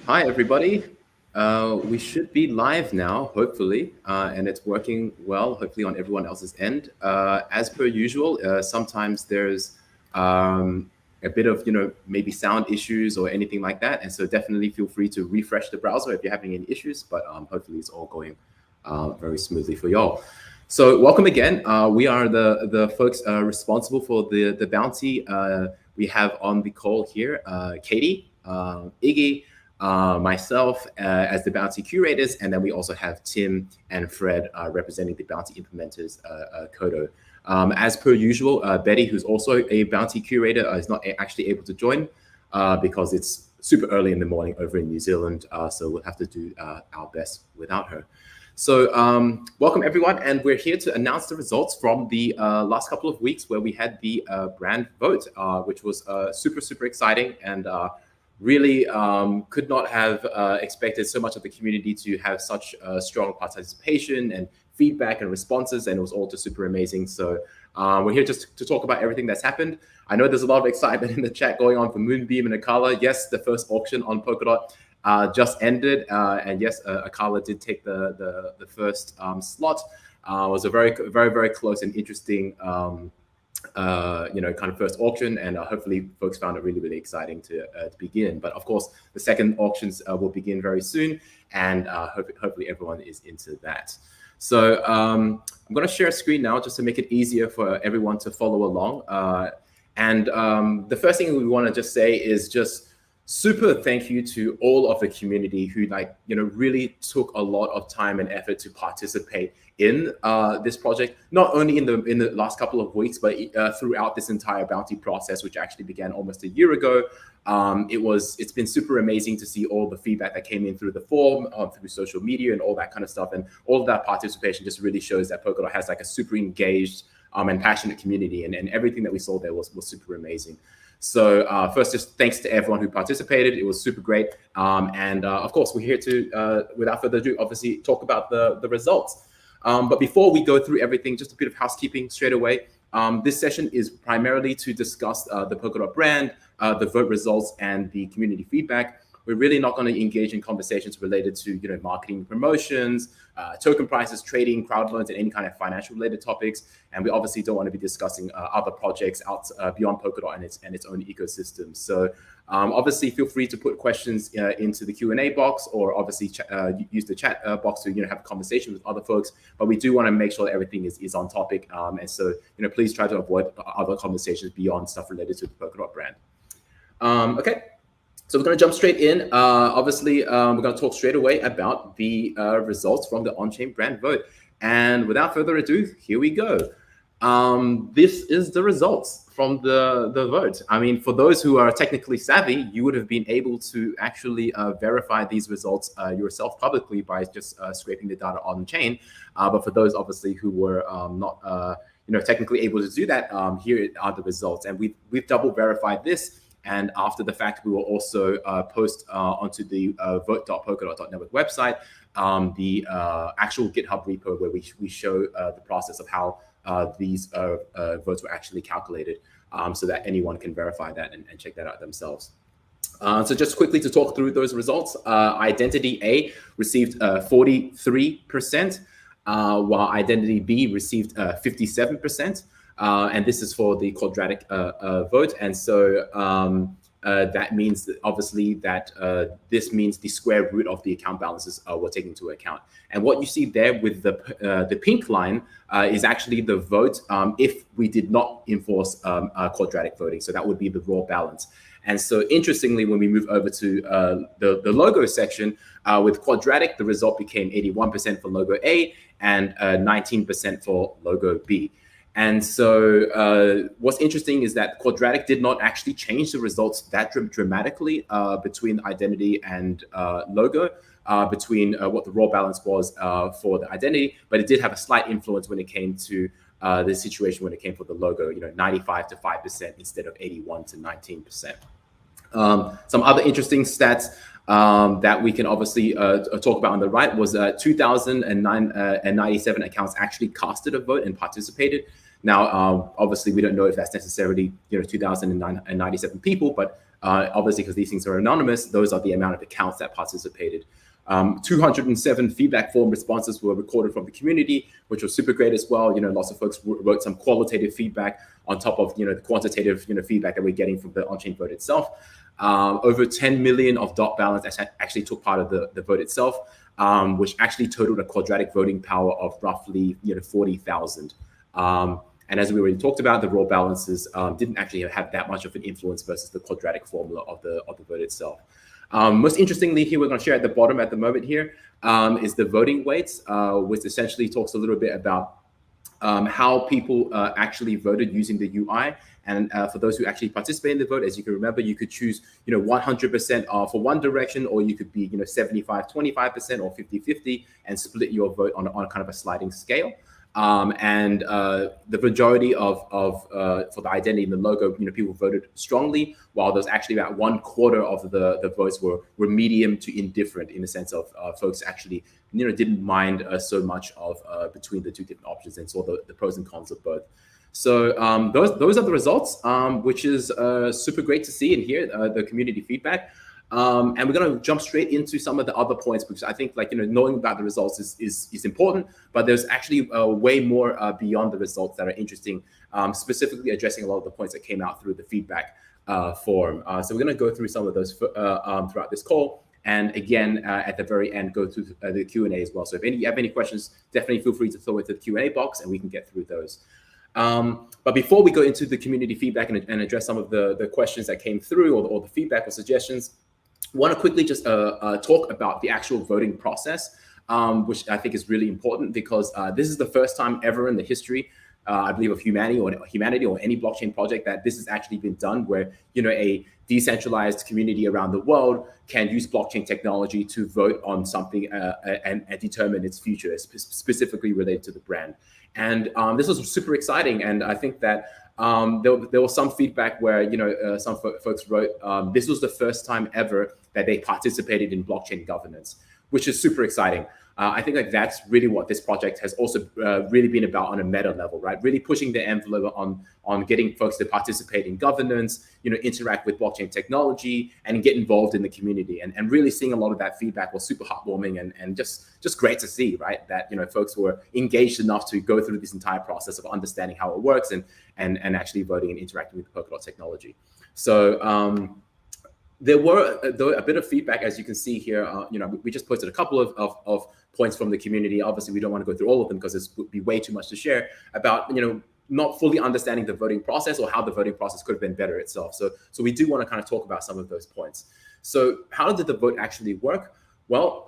Hi, everybody. We should be live now, hopefully, and it's working well, hopefully on everyone else's end. As per usual, sometimes there's a bit of, maybe sound issues or anything like that. And so definitely feel free to refresh the browser if you're having any issues, but hopefully it's all going very smoothly for y'all. So welcome again. We are the folks responsible for the bounty. We have on the call here Katie, Iggy, myself as the bounty curators, and then we also have Tim and Fred representing the bounty implementers, Kodo. As per usual, Betty, who's also a bounty curator, is not actually able to join because it's super early in the morning over in New Zealand, so we'll have to do our best without her. So welcome everyone, and we're here to announce the results from the last couple of weeks where we had the brand vote, which was super exciting, and really could not have expected so much of the community to have such strong participation and feedback and responses, and it was all just super amazing. So we're here just to talk about everything that's happened. I know there's a lot of excitement in the chat going on for Moonbeam and Akala. Yes, the first auction on Polkadot just ended, and yes, Akala did take the first slot. It was a very close and interesting kind of first auction, and hopefully folks found it really exciting to begin. But of course, the second auctions will begin very soon, and hopefully everyone is into that. So I'm going to share a screen now just to make it easier for everyone to follow along. And the first thing we want to just say is just super thank you to all of the community who really took a lot of time and effort to participate in this project, not only in the last couple of weeks, but throughout this entire bounty process, which actually began almost a year ago. It's been super amazing to see all the feedback that came in through the forum, through social media and all that kind of stuff. And all of that participation just really shows that Polkadot has like a super engaged and passionate community, and everything that we saw there was super amazing. So first, just thanks to everyone who participated. It was super great. And of course, we're here to, without further ado, obviously talk about the results. But before we go through everything, just a bit of housekeeping straight away. This session is primarily to discuss the Polkadot brand, the vote results, and the community feedback. We're really not going to engage in conversations related to marketing, promotions, token prices, trading, crowd loans, and any kind of financial related topics. And we obviously don't want to be discussing other projects out beyond Polkadot and its own ecosystem. So obviously feel free to put questions into the Q&A box, or obviously use the chat box to have a conversation with other folks. But we do want to make sure that everything is on topic. And so please try to avoid other conversations beyond stuff related to the Polkadot brand. Okay. So we're going to jump straight in. Obviously, we're going to talk straight away about the results from the on-chain brand vote. And without further ado, here we go. This is the results from the vote. I mean, for those who are technically savvy, you would have been able to actually verify these results yourself publicly by just scraping the data on chain. But for those obviously who were not technically able to do that, here are the results. And we've double verified this. And after the fact, we will also post onto the vote.polkadot.network website the actual GitHub repo where we show the process of how these votes were actually calculated, so that anyone can verify that and check that out themselves. So just quickly to talk through those results, Identity A received 43%, while Identity B received 57%. And this is for the quadratic vote. And so that means that obviously that this means the square root of the account balances were taken into account. And what you see there with the pink line is actually the vote if we did not enforce quadratic voting. So that would be the raw balance. And so interestingly, when we move over to the logo section, with quadratic, the result became 81% for logo A and 19% for logo B. And so what's interesting is that quadratic did not actually change the results that dramatically between identity and logo, between what the raw balance was for the identity, but it did have a slight influence when it came to the situation when it came for the logo, 95 to 5% instead of 81 to 19%. Some other interesting stats that we can obviously talk about on the right was 2,097 accounts actually casted a vote and participated. Now, obviously, we don't know if that's necessarily 2,097 people, but obviously, because these things are anonymous, those are the amount of accounts that participated. 207 feedback form responses were recorded from the community, which was super great as well. Lots of folks wrote some qualitative feedback on top of the quantitative feedback that we're getting from the on-chain vote itself. Over 10 million of dot balance actually took part of the vote itself, which actually totaled a quadratic voting power of roughly 40,000. And as we already talked about, the raw balances didn't actually have that much of an influence versus the quadratic formula of the vote itself. Most interestingly, here we're going to share at the bottom at the moment here is the voting weights, which essentially talks a little bit about how people actually voted using the UI. And for those who actually participate in the vote, as you can remember, you could choose 100% for one direction, or you could be 75, 25% or 50-50 and split your vote on kind of a sliding scale. And the majority of for the identity and the logo, people voted strongly, while there's actually about 1/4 of the votes were medium to indifferent, in the sense of folks actually didn't mind so much of between the two different options and saw the pros and cons of both. So those are the results, which is super great to see and hear the community feedback. And we're going to jump straight into some of the other points, because I think knowing about the results is important, but there's actually way more beyond the results that are interesting, specifically addressing a lot of the points that came out through the feedback forum. So we're going to go through some of those throughout this call. And again, at the very end, go through the Q&A as well. So if you have any questions, definitely feel free to throw it to the Q&A box and we can get through those. But before we go into the community feedback and address some of the questions that came through, or the feedback or suggestions, I want to quickly just talk about the actual voting process, which I think is really important, because this is the first time ever in the history, I believe, of humanity or any blockchain project that this has actually been done, where a decentralized community around the world can use blockchain technology to vote on something and determine its future, specifically related to the brand. And this was super exciting, and I think that there was some feedback where some folks wrote this was the first time ever that they participated in blockchain governance, which is super exciting. I think that's really what this project has also really been about on a meta level, right? Really pushing the envelope on getting folks to participate in governance, interact with blockchain technology, and get involved in the community. And really seeing a lot of that feedback was super heartwarming and just great to see, right? That folks were engaged enough to go through this entire process of understanding how it works and actually voting and interacting with Polkadot technology. So there were a bit of feedback, as you can see here. We just posted a couple of points from the community. Obviously, we don't want to go through all of them because this would be way too much to share about, not fully understanding the voting process or how the voting process could have been better itself. So we do want to kind of talk about some of those points. So how did the vote actually work? Well,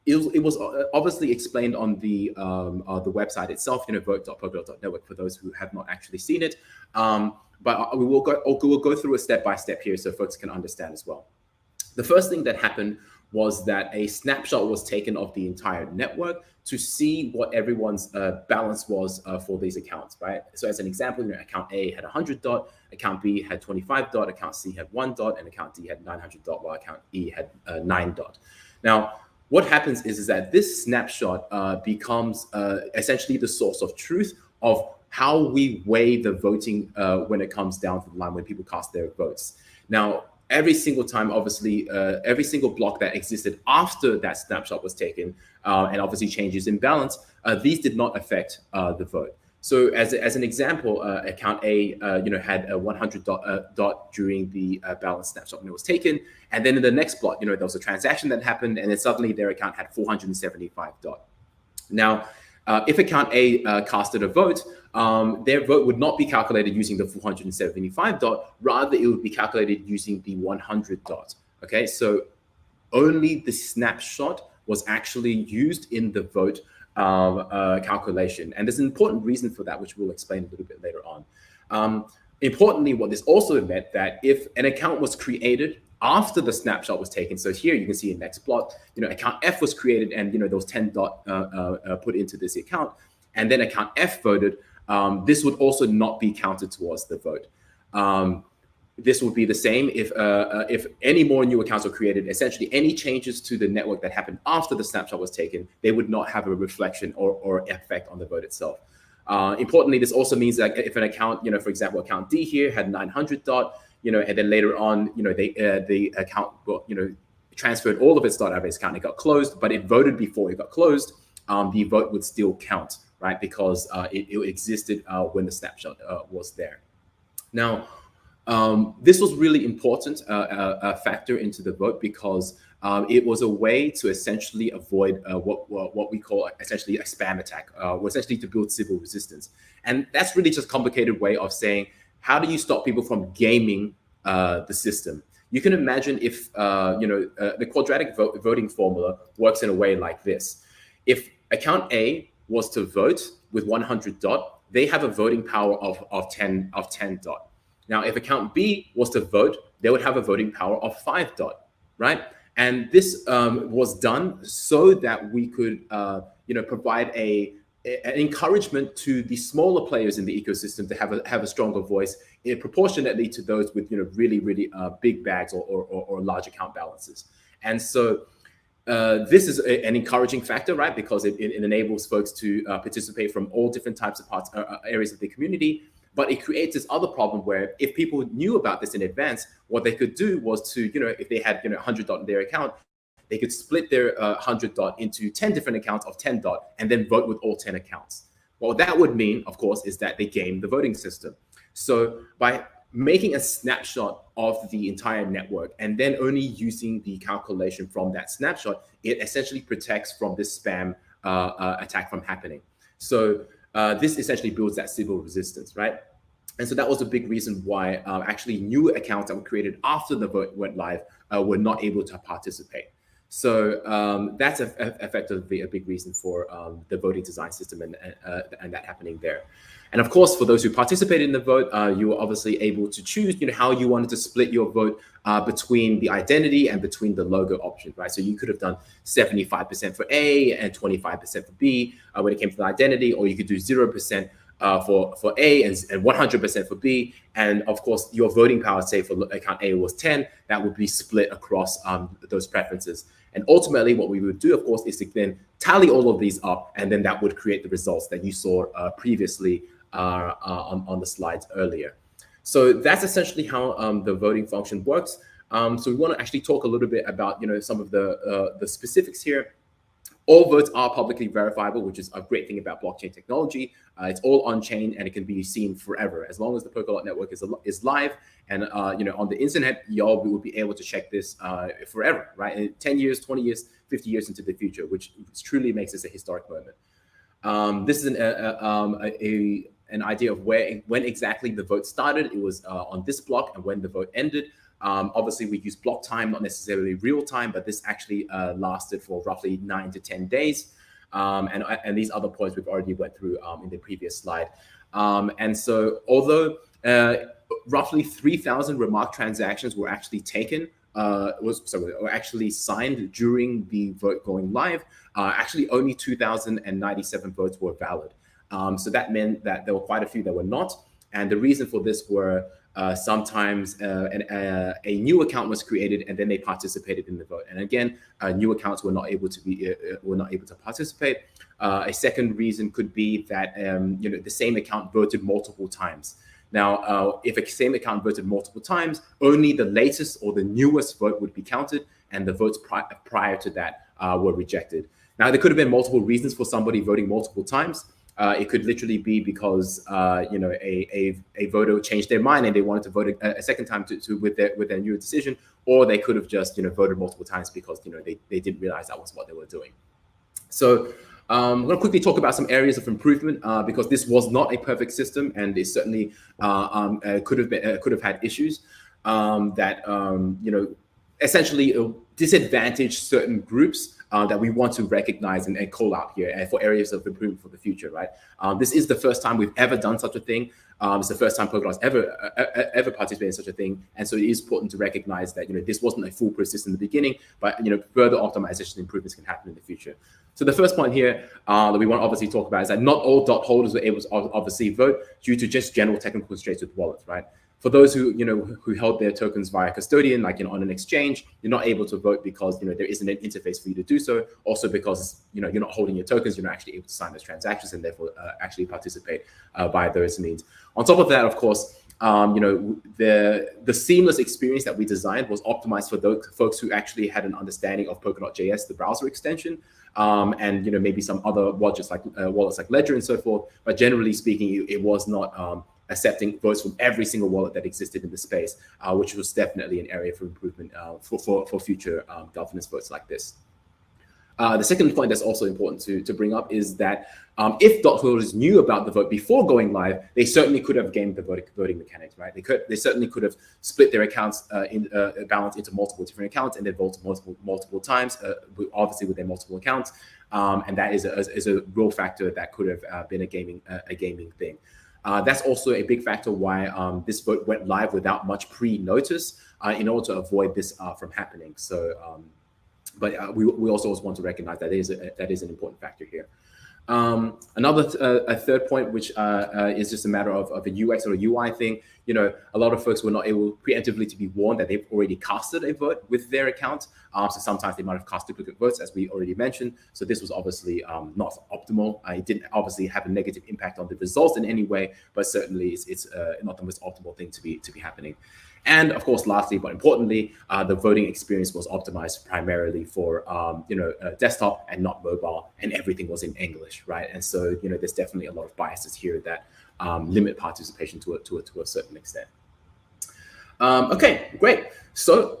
it was obviously explained on the website itself, vote.polkadot.network, for those who have not actually seen it. But we'll go through a step-by-step here so folks can understand as well. The first thing that happened was that a snapshot was taken of the entire network to see what everyone's balance was for these accounts, right? So as an example, account A had 100 dot, account B had 25 dot, account C had 1 dot, and account D had 900 dot, while account E had 9 dot. Now, what happens is that this snapshot becomes essentially the source of truth of how we weigh the voting when it comes down to the line when people cast their votes. Now, every single time, obviously, every single block that existed after that snapshot was taken, and obviously changes in balance, these did not affect the vote. So as an example, account A had a 100 dot during the balance snapshot when it was taken. And then in the next block, there was a transaction that happened, and then suddenly their account had 475 dot. Now, if account A casted a vote, their vote would not be calculated using the 475 dot, rather it would be calculated using the 100 dot. Okay, so only the snapshot was actually used in the vote calculation. And there's an important reason for that, which we'll explain a little bit later on. Importantly, what this also meant that if an account was created after the snapshot was taken, so here you can see in next plot, account F was created and those 10 dot put into this account, and then account F voted, this would also not be counted towards the vote. This would be the same if any more new accounts were created. Essentially, any changes to the network that happened after the snapshot was taken, they would not have a reflection or effect on the vote itself. Importantly, this also means that if an account, for example, account D here had 900 dot, and then later on, the account, transferred all of its dot out of its account, it got closed, but it voted before it got closed, the vote would still count, right? Because it existed when the snapshot was there. Now, this was really important factor into the vote because it was a way to essentially avoid what we call essentially a spam attack, or essentially to build civil resistance. And that's really just a complicated way of saying, how do you stop people from gaming the system? You can imagine if, the quadratic voting formula works in a way like this. If account A was to vote with 100 dot, they have a voting power of 10 dot. Now, if account B was to vote, they would have a voting power of 5 dot, right? And this was done so that we could, provide an encouragement to the smaller players in the ecosystem to have a stronger voice, proportionately to those with really big bags or large account balances. And so this is an encouraging factor, right? Because it enables folks to participate from all different types of areas of the community. But it creates this other problem where if people knew about this in advance, what they could do was to, if they had 100 dot in their account, they could split their 100 dot into 10 different accounts of 10 dot and then vote with all 10 accounts. What that would mean, of course, is that they game the voting system. So by making a snapshot of the entire network and then only using the calculation from that snapshot, it essentially protects from this spam attack from happening. So this essentially builds that civil resistance, right? And so that was a big reason why actually new accounts that were created after the vote went live were not able to participate. So that's effectively a big reason for the voting design system and that happening there. And of course, for those who participated in the vote, you were obviously able to choose how you wanted to split your vote between the identity and between the logo option, right? So you could have done 75% for A and 25% for B when it came to the identity, or you could do 0% for A and 100% for B. And of course, your voting power, say for account A was 10, that would be split across those preferences. And ultimately, what we would do, of course, is to then tally all of these up, and then that would create the results that you saw previously on the slides earlier. So that's essentially how the voting function works. So we want to actually talk a little bit about some of the specifics here. All votes are publicly verifiable, which is a great thing about blockchain technology. It's all on-chain and it can be seen forever. As long as the Polkadot network is live and on the internet, y'all will be able to check this forever, right? And 10 years, 20 years, 50 years into the future, which truly makes this a historic moment. This is an idea of when exactly the vote started. It was on this block, and when the vote ended. Obviously, we use block time, not necessarily real time, but this actually lasted for roughly 9 to 10 days. And these other points we've already went through in the previous slide. And so although roughly 3,000 remark transactions were actually taken, were actually signed during the vote going live, actually only 2,097 votes were valid. So that meant that there were quite a few that were not. And the reason for this were sometimes a new account was created and then they participated in the vote. And again, new accounts were not able to participate. A second reason could be that the same account voted multiple times. Now, if a same account voted multiple times, only the latest or the newest vote would be counted, and the votes prior to that were rejected. Now, there could have been multiple reasons for somebody voting multiple times. It could literally be because a voter changed their mind and they wanted to vote a second time with their new decision, or they could have just voted multiple times because they didn't realize that was what they were doing. So I'm going to quickly talk about some areas of improvement because this was not a perfect system, and it certainly could have had issues that essentially disadvantage certain groups that we want to recognize and call out here for areas of improvement for the future, right? This is the first time we've ever done such a thing. It's the first time Polkadot's ever participated in such a thing. And so it is important to recognize that this wasn't a foolproof system in the beginning, but further optimization improvements can happen in the future. So the first point here that we want to obviously talk about is that not all dot holders were able to obviously vote due to just general technical constraints with wallets, right? For those who held their tokens via custodian, like on an exchange, you're not able to vote because there isn't an interface for you to do so. Also because you're not holding your tokens, you're not actually able to sign those transactions and therefore actually participate by those means. On top of that, of course, the seamless experience that we designed was optimized for those folks who actually had an understanding of Polkadot.js, the browser extension, and maybe some other wallets like Ledger and so forth. But generally speaking, it was not accepting votes from every single wallet that existed in the space, which was definitely an area for improvement for future governance votes like this. The second point that's also important to bring up is that if dot holders knew about the vote before going live, they certainly could have gamed the voting mechanics, right? They certainly could have split their accounts balance into multiple different accounts and then voted multiple times, obviously with their multiple accounts, and that is a real factor that could have been a gaming thing. That's also a big factor why this vote went live without much pre-notice in order to avoid this from happening. So. But we also want to recognize that is an important factor here. A third point, which is just a matter of a UX or a UI thing. A lot of folks were not able preemptively to be warned that they've already casted a vote with their account. So sometimes they might have cast duplicate votes, as we already mentioned. So this was obviously not optimal. It didn't obviously have a negative impact on the results in any way, but certainly it's not the most optimal thing to be happening. And of course, lastly, but importantly, the voting experience was optimized primarily for desktop and not mobile, and everything was in English, right? And so there's definitely a lot of biases here that limit participation to a certain extent. Okay, great. So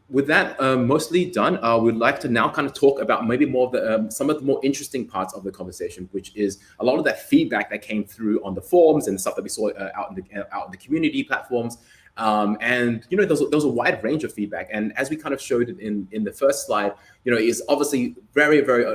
with that mostly done, we'd like to now kind of talk about maybe more of the some of the more interesting parts of the conversation, which is a lot of that feedback that came through on the forums and stuff that we saw out in the community platforms. And there was a wide range of feedback, and as we kind of showed in the first slide, is obviously very, very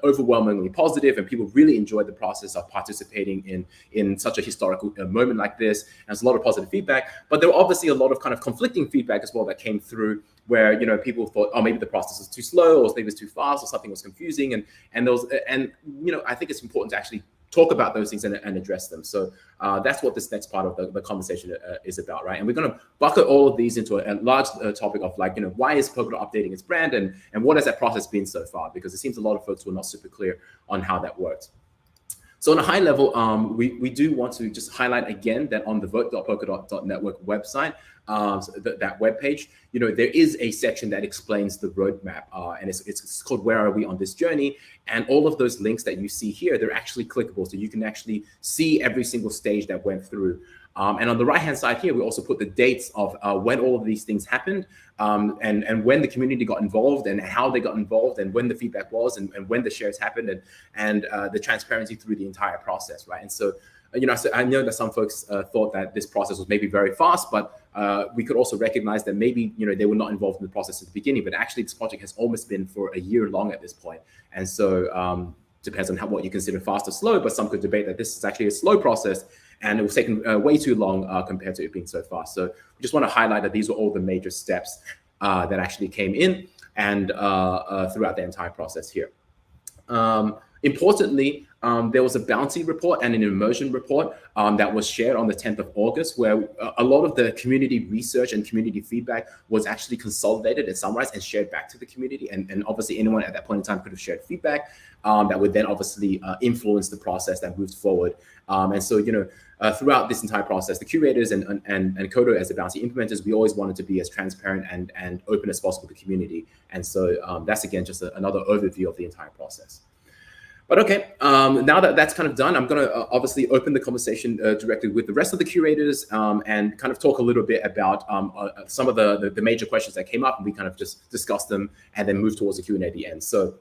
overwhelmingly positive, and people really enjoyed the process of participating in such a historical moment like this. And there's a lot of positive feedback, but there were obviously a lot of kind of conflicting feedback as well that came through, where people thought, oh, maybe the process was too slow, or maybe it's too fast, or something was confusing, and I think it's important to actually talk about those things and address them. So that's what this next part of the conversation is about, right? And we're going to bucket all of these into a large topic of why is Polkadot updating its brand, and what has that process been so far? Because it seems a lot of folks were not super clear on how that worked. So on a high level, we do want to just highlight again that on the vote.polkadot.network website, that webpage, there is a section that explains the roadmap, and it's called "Where Are We on This Journey?" And all of those links that you see here, they're actually clickable, so you can actually see every single stage that went through. And on the right-hand side here, we also put the dates of when all of these things happened, and when the community got involved, and how they got involved, and when the feedback was, and when the shares happened, and the transparency through the entire process, right? And so, I know that some folks thought that this process was maybe very fast, but we could also recognize that maybe they were not involved in the process at the beginning, but actually this project has almost been for a year long at this point. And so depends on what you consider fast or slow, but some could debate that this is actually a slow process, and it was taken way too long compared to it being so fast. So we just want to highlight that these were all the major steps that actually came in and throughout the entire process here. Importantly, there was a bounty report and an immersion report that was shared on the 10th of August, where a lot of the community research and community feedback was actually consolidated and summarized and shared back to the community. And obviously anyone at that point in time could have shared feedback that would then obviously influence the process that moved forward. And so, throughout this entire process, the curators and Kodo as the bounty implementers, we always wanted to be as transparent and open as possible to the community. And so that's, again, just another overview of the entire process. But okay, now that that's kind of done, I'm going to obviously open the conversation directly with the rest of the curators and kind of talk a little bit about some of the major questions that came up, and we kind of just discuss them and then move towards the Q&A at the end. So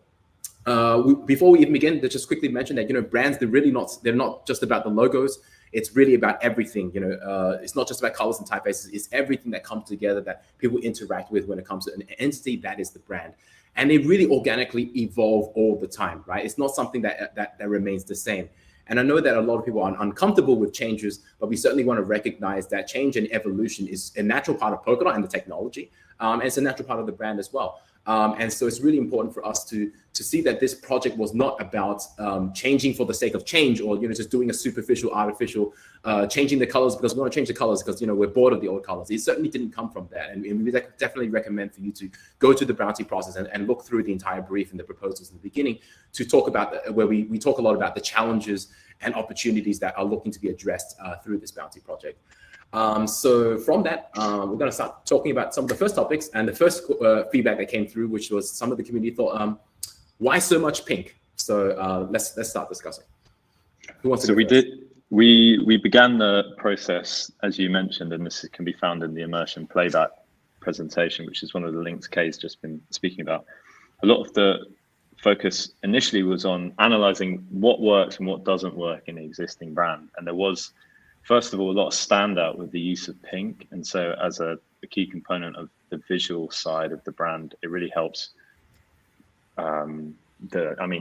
before we even begin, to just quickly mention that, brands, they're not just about the logos. It's really about everything. It's not just about colors and typefaces. It's everything that comes together that people interact with when it comes to an entity that is the brand. And they really organically evolve all the time, right? It's not something that remains the same. And I know that a lot of people are uncomfortable with changes, but we certainly want to recognize that change and evolution is a natural part of Polkadot and the technology. And it's a natural part of the brand as well. And so it's really important for us to see that this project was not about changing for the sake of change, or just doing a superficial, artificial, changing the colors because we want to change the colors because we're bored of the old colors. It certainly didn't come from that, and we definitely recommend for you to go to the bounty process and look through the entire brief and the proposals in the beginning to talk about where we talk a lot about the challenges and opportunities that are looking to be addressed through this bounty project. So from that, we're going to start talking about some of the first topics, and the first feedback that came through, which was some of the community thought, why so much pink? So let's start discussing. Who wants to go first? We began the process, as you mentioned, and this can be found in the immersion playback presentation, which is one of the links Kay's just been speaking about. A lot of the focus initially was on analyzing what works and what doesn't work in the existing brand, and there was, first of all, a lot of standout with the use of pink. And so as a key component of the visual side of the brand, it really helps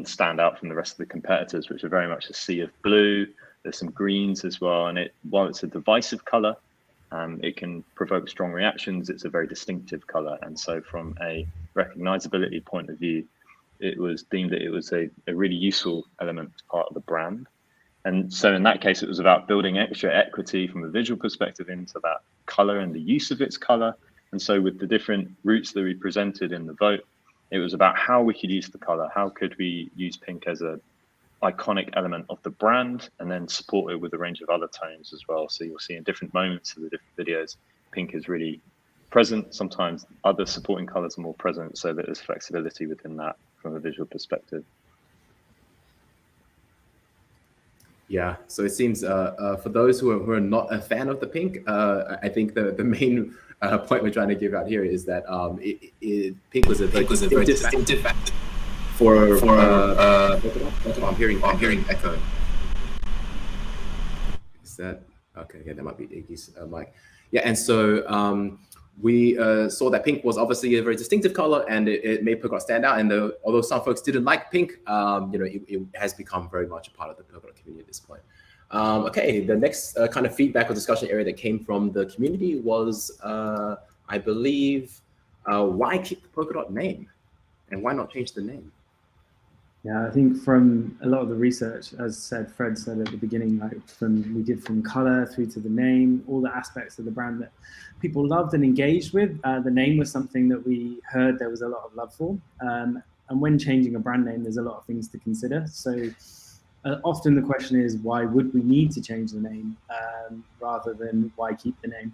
stand out from the rest of the competitors, which are very much a sea of blue. There's some greens as well. And while it's a divisive color, it can provoke strong reactions. It's a very distinctive color. And so from a recognizability point of view, it was deemed that it was a really useful element as part of the brand. And so in that case, it was about building extra equity from a visual perspective into that color and the use of its color. And so with the different routes that we presented in the vote, it was about how we could use the color. How could we use pink as a iconic element of the brand, and then support it with a range of other tones as well. So you'll see in different moments of the different videos, pink is really present. Sometimes other supporting colors are more present, so that there's flexibility within that from a visual perspective. Yeah, so it seems for those who are not a fan of the pink, I think the main point we're trying to give out here is that pink was a very distinctive factor for I'm hearing echo. Is that okay? Yeah, that might be Iggy's mic. Yeah, and so we saw that pink was obviously a very distinctive color, and it made Polkadot stand out. And although some folks didn't like pink, it has become very much a part of the Polkadot community at this point. Okay, the next kind of feedback or discussion area that came from the community was, I believe, why keep the Polkadot name, and why not change the name? Yeah, I think from a lot of the research, as Fred said at the beginning, we did from color through to the name, all the aspects of the brand that people loved and engaged with. The name was something that we heard there was a lot of love for. And when changing a brand name, there's a lot of things to consider. So often the question is, why would we need to change the name rather than why keep the name?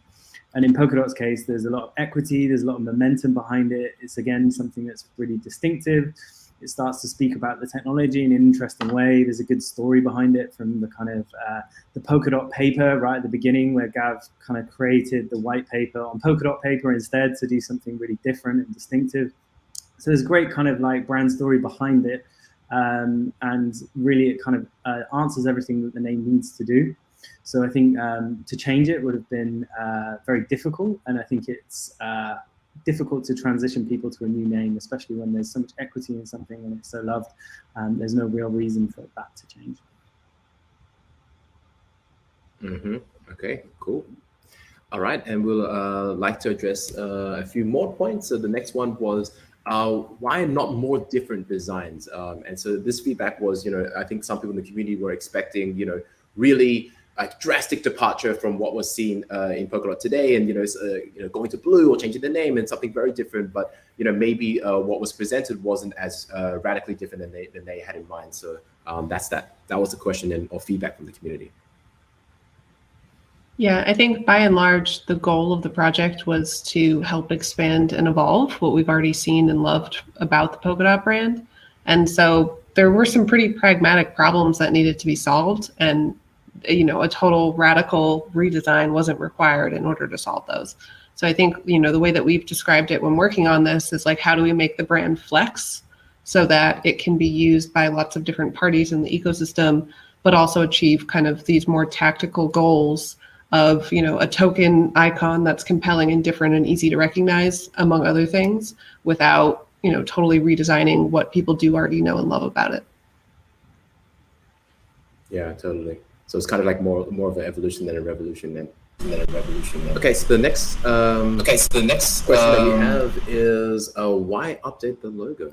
And in Polkadot's case, there's a lot of equity, there's a lot of momentum behind it. It's, again, something that's really distinctive. It starts to speak about the technology in an interesting way. There's a good story behind it from the kind of the Polkadot paper right at the beginning, where Gav kind of created the white paper on Polkadot paper instead to do something really different and distinctive. So there's a great kind of brand story behind it. And really it kind of answers everything that the name needs to do. So I think to change it would have been very difficult. And I think it's difficult to transition people to a new name, especially when there's so much equity in something and it's so loved. There's no real reason for that to change. Okay, cool. All right, and we'll like to address a few more points. So the next one was, why not more different designs? And so this feedback was, I think some people in the community were expecting, really drastic departure from what was seen in Polkadot today, and going to blue or changing the name and something very different. But maybe what was presented wasn't as radically different than they had in mind. So that was the question or feedback from the community. Yeah, I think by and large, the goal of the project was to help expand and evolve what we've already seen and loved about the Polkadot brand. And so there were some pretty pragmatic problems that needed to be solved, and a total radical redesign wasn't required in order to solve those. So I think, the way that we've described it when working on this is how do we make the brand flex so that it can be used by lots of different parties in the ecosystem, but also achieve kind of these more tactical goals of, a token icon that's compelling and different and easy to recognize, among other things, without, totally redesigning what people do already know and love about it. Yeah, totally. So it's kind of like more of an evolution than a revolution. Okay, so the next question that we have is why update the logo?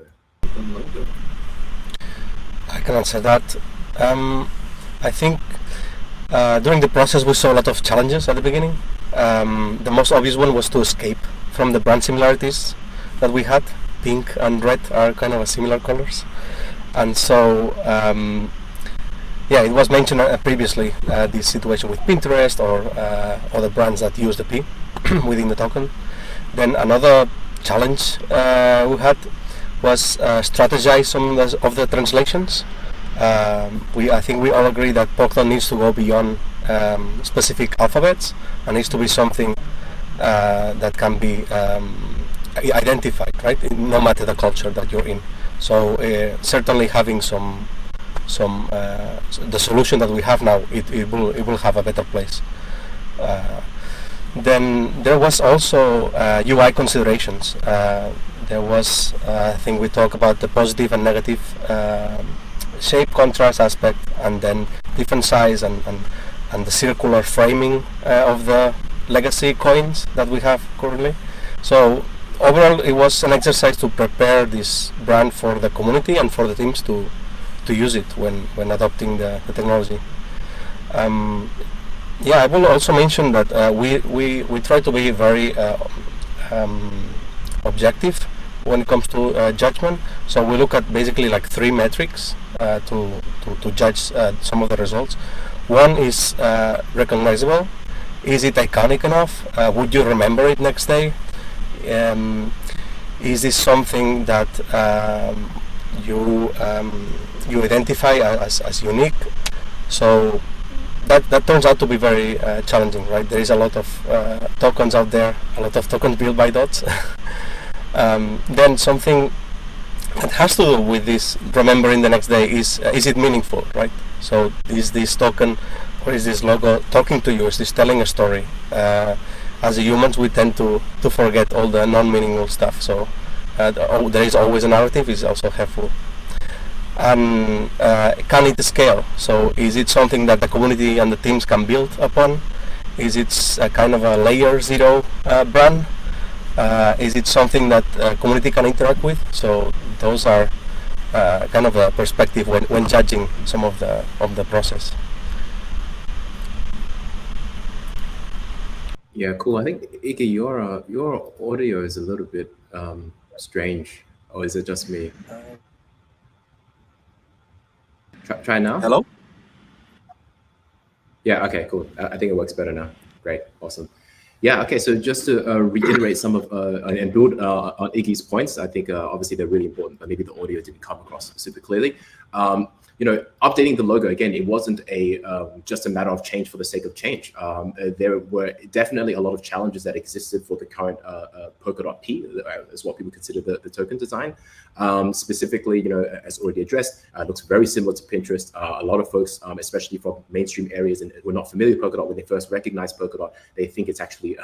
I can answer that. I think during the process we saw a lot of challenges at the beginning. The most obvious one was to escape from the brand similarities that we had. Pink and red are kind of similar colors, and so yeah, it was mentioned previously, this situation with Pinterest or other brands that use the P within the token. Then another challenge we had was strategize some of the translations. I think we all agree that Polkadot needs to go beyond specific alphabets and needs to be something that can be identified, right? No matter the culture that you're in. So certainly having the solution that we have now, it will have a better place. Then there was also UI considerations. There was, I think we talk about the positive and negative shape contrast aspect, and then different size and the circular framing of the legacy coins that we have currently. So overall, it was an exercise to prepare this brand for the community and for the teams to use it when adopting the technology. Yeah, I will also mention that we try to be very objective when it comes to judgment. So we look at basically like 3 metrics to judge some of the results. One is recognizable. Is it iconic enough? Would you remember it next day? Is this something that you identify as unique? So that turns out to be very challenging, right? There is a lot of tokens out there, a lot of tokens built by dots. Then something that has to do with this remembering the next day is it meaningful, right? So is this token or is this logo talking to you? Is this telling a story? As humans, we tend to forget all the non-meaningful stuff. So there is always a narrative is also helpful. And can it scale? So is it something that the community and the teams can build upon? Is it a kind of a layer 0 brand? Is it something that community can interact with? So those are kind of a perspective when judging some of the process. Yeah, cool. I think Iggy, your audio is a little bit strange, or is it just me? Try now. Hello? Yeah. Okay. Cool. I think it works better now. Great. Awesome. Yeah. Okay. So just to reiterate some of and build on Iggy's points, I think obviously they're really important, but maybe the audio didn't come across super clearly. Updating the logo again, it wasn't just a matter of change for the sake of change. There were definitely a lot of challenges that existed for the current Polkadot P, is what people consider the token design. Specifically, as already addressed, it looks very similar to Pinterest. A lot of folks, especially from mainstream areas and were not familiar with Polkadot, when they first recognize Polkadot, they think it's actually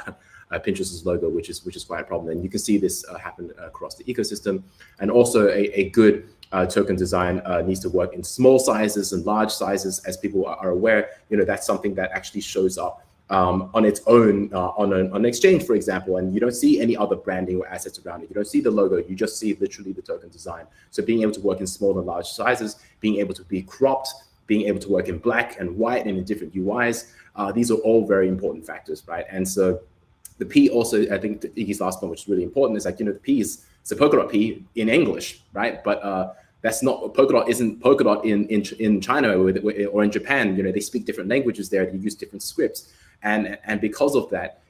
Pinterest's logo, which is quite a problem. And you can see this happen across the ecosystem. And also a good token design needs to work in small sizes and large sizes. As people are aware, that's something that actually shows up on its own on an exchange, for example, and you don't see any other branding or assets around it. You don't see the logo, you just see literally the token design. So being able to work in small and large sizes, being able to be cropped, being able to work in black and white and in different UIs, these are all very important factors, right? And so the P also, I think Iggy's last point, which is really important, is like, the P is it's a Polkadot P in English, right? But that's not, Polkadot isn't Polkadot in China or in Japan. They speak different languages there. They use different scripts, and because of that,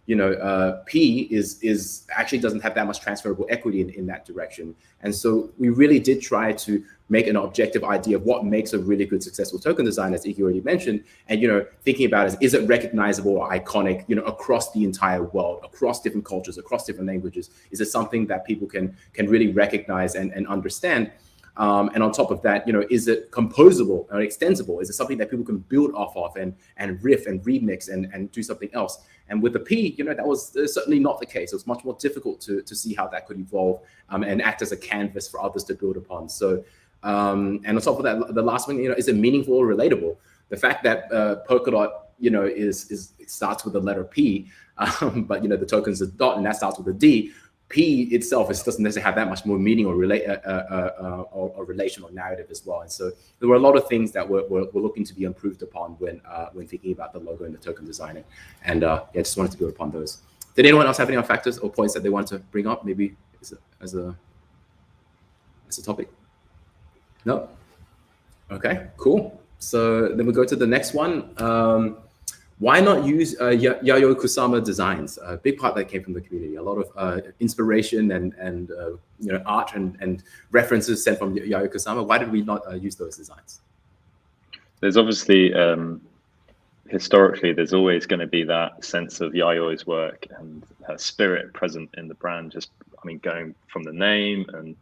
P is actually doesn't have that much transferable equity in that direction. And so we really did try to make an objective idea of what makes a really good, successful token design, as Iggy already mentioned. And thinking about is it recognizable or iconic, across the entire world, across different cultures, across different languages? Is it something that people can really recognize and understand? And on top of that, is it composable or extensible? Is it something that people can build off of and riff and remix and do something else? And with the P, that was certainly not the case. It was much more difficult to see how that could evolve and act as a canvas for others to build upon. So, and on top of that, the last one, is it meaningful or relatable? the fact that Polkadot, is it starts with the letter P, but the token's a dot, and that starts with a D. P itself doesn't necessarily have that much more meaning or relation or narrative as well. And so there were a lot of things that were looking to be improved upon when thinking about the logo and the token design. And just wanted to build upon those. Did anyone else have any other factors or points that they want to bring up, maybe as a topic? No? Okay, cool. So then we go to the next one. Why not use Yayoi Kusama designs? A big part that came from the community. A lot of inspiration and art and references sent from Yayoi Kusama. Why did we not use those designs? There's obviously historically, there's always going to be that sense of Yayoi's work and her spirit present in the brand. Just, going from the name and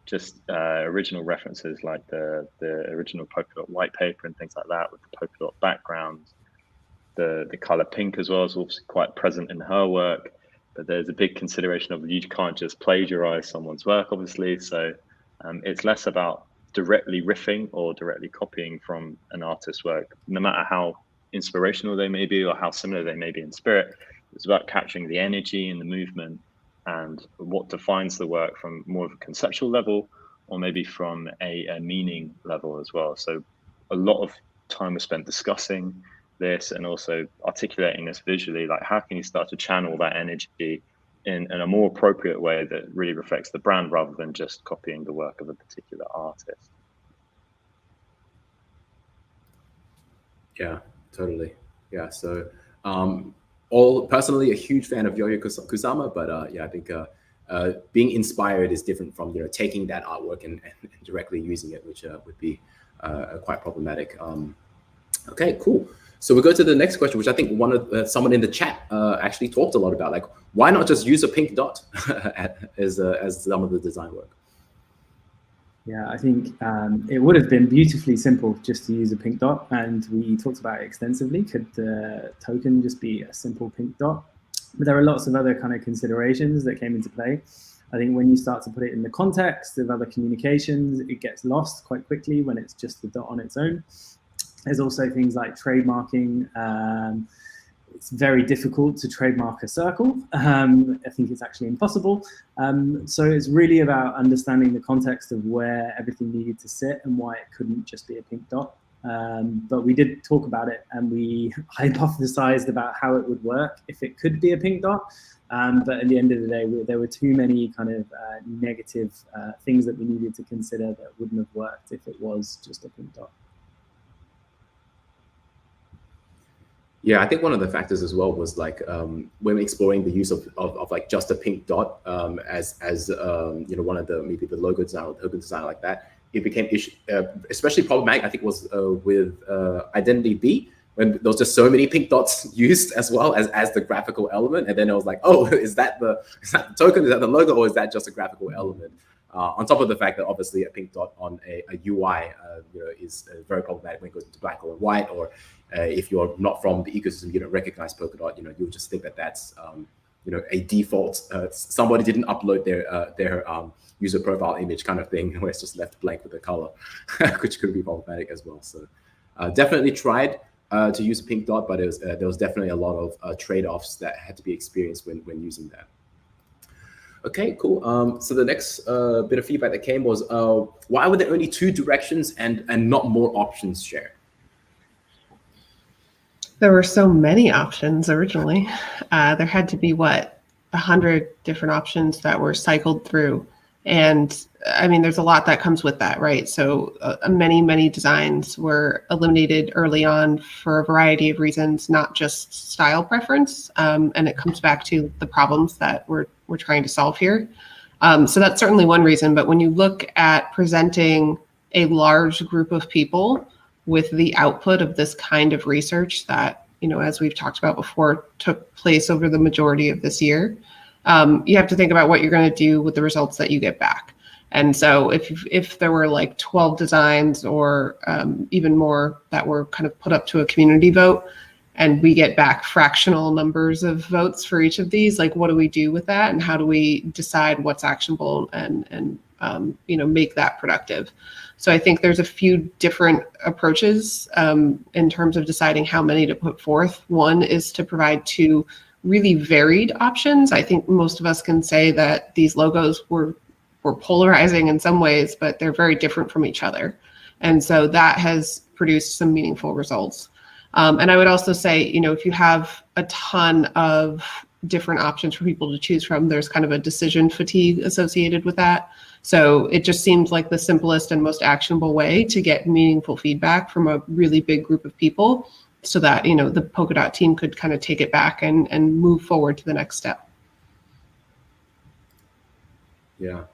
just original references like the original Polkadot white paper and things like that with the Polkadot background. The color pink as well is also quite present in her work, but there's a big consideration of you can't just plagiarize someone's work, obviously. So it's less about directly riffing or directly copying from an artist's work, no matter how inspirational they may be or how similar they may be in spirit. It's about capturing the energy and the movement and what defines the work from more of a conceptual level or maybe from a meaning level as well. So a lot of time was spent discussing this and also articulating this visually, like how can you start to channel that energy in a more appropriate way that really reflects the brand rather than just copying the work of a particular artist. Yeah, totally. Yeah, so personally a huge fan of Yayoi Kusama, but I think being inspired is different from taking that artwork and directly using it, which would be quite problematic. Okay, cool. So we go to the next question, which I think someone in the chat actually talked a lot about, like why not just use a pink dot as some of the design work? Yeah, I think it would have been beautifully simple just to use a pink dot, and we talked about it extensively. Could the token just be a simple pink dot? But there are lots of other kind of considerations that came into play. I think when you start to put it in the context of other communications, it gets lost quite quickly when it's just the dot on its own. There's also things like trademarking. It's very difficult to trademark a circle. I think it's actually impossible. So it's really about understanding the context of where everything needed to sit and why it couldn't just be a pink dot. But we did talk about it and we hypothesized about how it would work if it could be a pink dot. But at the end of the day, there were too many kind of negative things that we needed to consider that wouldn't have worked if it was just a pink dot. Yeah, I think one of the factors as well was like when exploring the use of like just a pink dot as one of maybe the logo design or token design like that, it became especially problematic. I think was with Identity B, when there was just so many pink dots used as well as the graphical element, and then it was like, oh, is that the token? Is that the logo, or is that just a graphical element? On top of the fact that obviously a pink dot on a UI is very problematic when it goes into black or white, or if you're not from the ecosystem, you don't recognize Polkadot, you'll just think that that's a default. Somebody didn't upload their user profile image kind of thing, where it's just left blank with the color, which could be problematic as well. So definitely tried to use a pink dot, but there was definitely a lot of trade-offs that had to be experienced when using that. Okay, cool. So the next bit of feedback that came was, why were there only 2 directions and not more options shared? There were so many options originally. There had to be, 100 different options that were cycled through. And I mean, there's a lot that comes with that, right? So many designs were eliminated early on for a variety of reasons, not just style preference. And it comes back to the problems that we're trying to solve here. So that's certainly one reason. But when you look at presenting a large group of people with the output of this kind of research that, as we've talked about before, took place over the majority of this year, you have to think about what you're going to do with the results that you get back. And so if there were like 12 designs or even more that were kind of put up to a community vote, and we get back fractional numbers of votes for each of these, like what do we do with that? And how do we decide what's actionable and make that productive. So I think there's a few different approaches in terms of deciding how many to put forth. One is to provide two really varied options. I think most of us can say that these logos were polarizing in some ways, but they're very different from each other. And so that has produced some meaningful results. And I would also say, if you have a ton of different options for people to choose from, there's kind of a decision fatigue associated with that. So it just seems like the simplest and most actionable way to get meaningful feedback from a really big group of people, so that, the Polkadot team could kind of take it back and move forward to the next step. Yeah.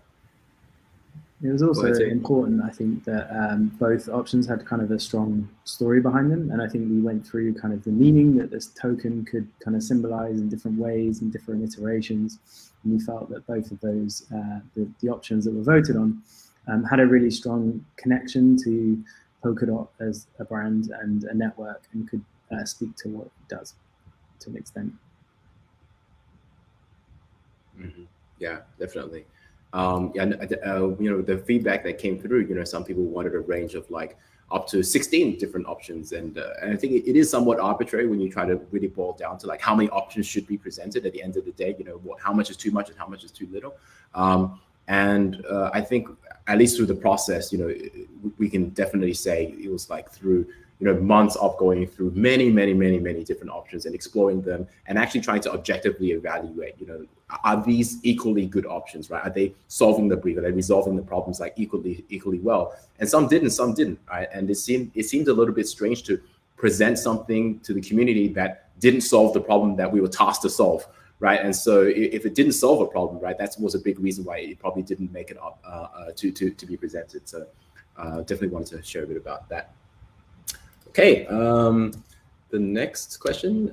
It was also important, I think, that both options had kind of a strong story behind them. And I think we went through kind of the meaning that this token could kind of symbolize in different ways and different iterations. And we felt that both of those, the options that were voted on, had a really strong connection to Polkadot as a brand and a network, and could speak to what it does to an extent. Mm-hmm. Yeah, definitely. The feedback that came through, some people wanted a range of like up to 16 different options. And I think it is somewhat arbitrary when you try to really boil down to like how many options should be presented at the end of the day, how much is too much and how much is too little. I think at least through the process, we can definitely say it was like through, months of going through many different options and exploring them and actually trying to objectively evaluate, are these equally good options, right? Are they solving the brief? Are they resolving the problems like equally well? And some did and some didn't, right? And it seemed a little bit strange to present something to the community that didn't solve the problem that we were tasked to solve, right? And so if it didn't solve a problem, right, that was a big reason why it probably didn't make it up to be presented. So definitely wanted to share a bit about that. Okay, the next question,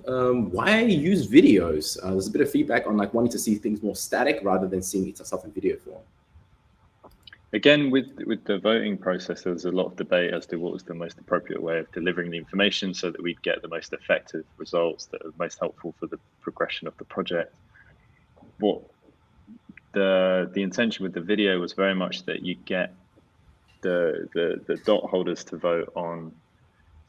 why use videos? There's a bit of feedback on like wanting to see things more static rather than seeing itself in video form. Again, with the voting process, there was a lot of debate as to what was the most appropriate way of delivering the information so that we'd get the most effective results that are most helpful for the progression of the project. What the intention with the video was very much that you get the dot holders to vote on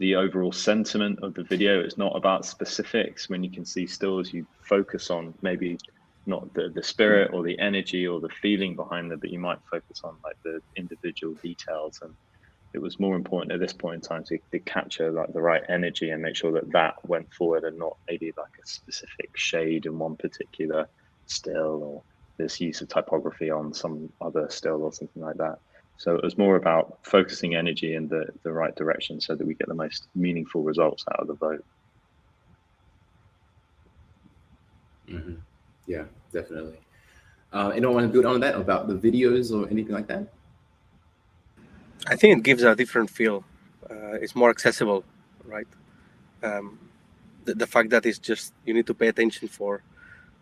the overall sentiment of the video. It's not about specifics. When you can see stills, you focus on maybe not the spirit or the energy or the feeling behind them, but you might focus on like the individual details. And it was more important at this point in time to capture like the right energy and make sure that went forward, and not maybe like a specific shade in one particular still, or this use of typography on some other still or something like that. So it was more about focusing energy in the right direction so that we get the most meaningful results out of the vote. Mm-hmm. Yeah, definitely. Anyone want to build on that about the videos or anything like that? I think it gives a different feel. It's more accessible, right? The fact that it's just, you need to pay attention for,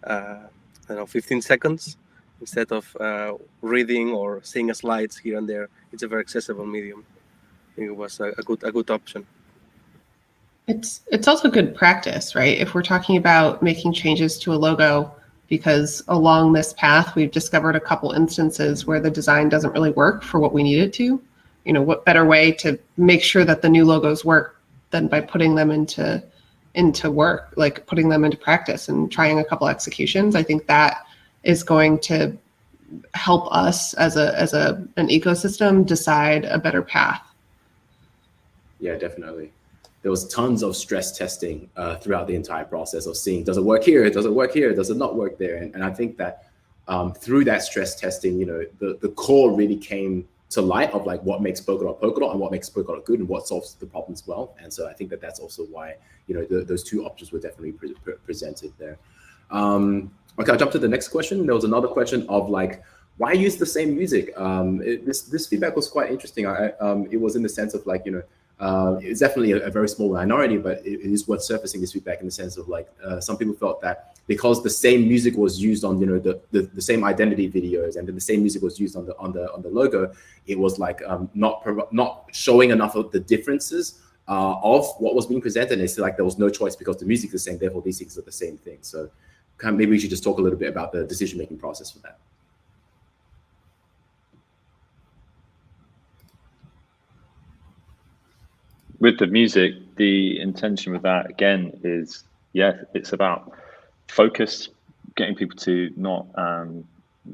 15 seconds instead of reading or seeing slides here and there. It's a very accessible medium. I think it was a good option. It's also good practice, right? If we're talking about making changes to a logo, because along this path, we've discovered a couple instances where the design doesn't really work for what we need it to. What better way to make sure that the new logos work than by putting them into work, like putting them into practice and trying a couple executions. I think that is going to help us as an ecosystem decide a better path. Yeah, definitely. There was tons of stress testing throughout the entire process of seeing, does it work here? Does it work here? Does it not work there? And I think that through that stress testing, the core really came to light of like what makes Polkadot and what makes Polkadot good and what solves the problems well. And so I think that that's also why, those two options were definitely presented there. Okay, I'll jump to the next question. There was another question of like, why use the same music? This feedback was quite interesting. It was in the sense of like, it's definitely a very small minority, but it is worth surfacing this feedback in the sense of like, some people felt that because the same music was used on, the same identity videos, and then the same music was used on the logo, it was like not showing enough of the differences of what was being presented. And it's like there was no choice because the music is the same, therefore these things are the same thing. So maybe we should just talk a little bit about the decision-making process for that. With the music, the intention with that again is, yeah, it's about focus, getting people to not.